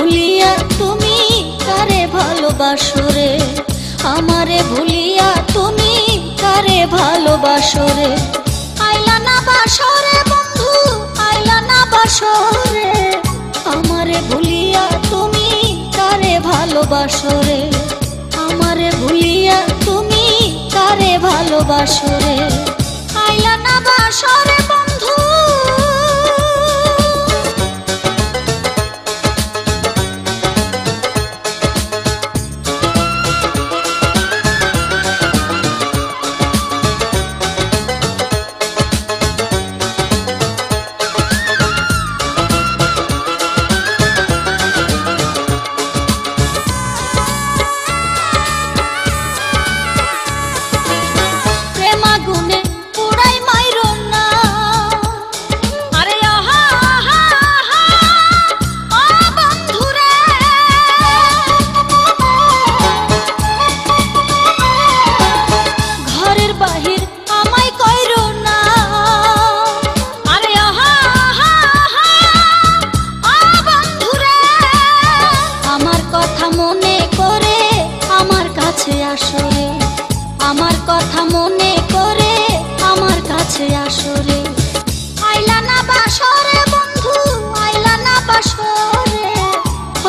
ভুলিয়া তুমি কারে ভালোবাসো রে, আমারে ভুলিয়া তুমি কারে ভালোবাসো রে। আইলা না বাসরে বন্ধু, আইলা না বাসরে, আমারে ভুলিয়া তুমি কারে ভালোবাসো রে, আমারে ভুলিয়া তুমি কারে ভালোবাসো রে। আইলা না বাসরে বন্ধু। আমার কথা মনে করে আমার কাছে আসো রে। আইলা না বাসরে বন্ধু, আইলা না বাসরে,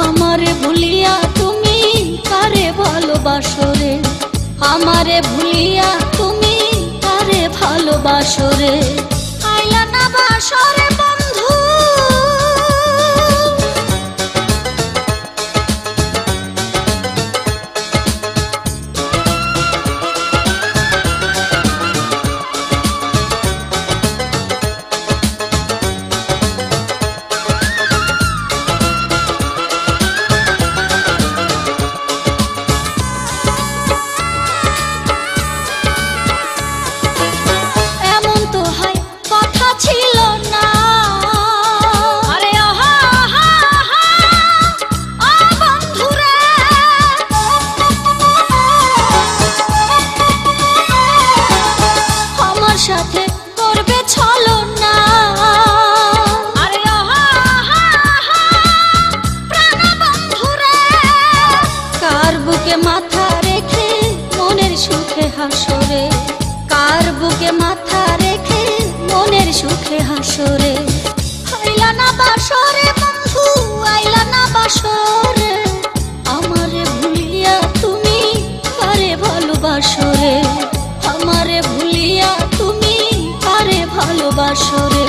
আমারে ভুলিয়া তুমি কারে ভালোবাসো রে, আমারে ভুলিয়া তুমি কারে ভালোবাসো রে। আইলা না বাসরে বন্ধু। সাথে করবে ছলনা, আরে প্রাণ বন্ধুরে, কার বুকে মাথা রেখে মনের সুখে হাসরে, কার বুকে মাথা রেখে মনের সুখে হাসরে। আইলা না বাসরে বন্ধু, আইলা না বাসরে, আমারে ভুলিয়া তুমি কারে ভালোবাসো রে, আমারে ভুলিয়া তুমি কারে ভালোবাসো রে।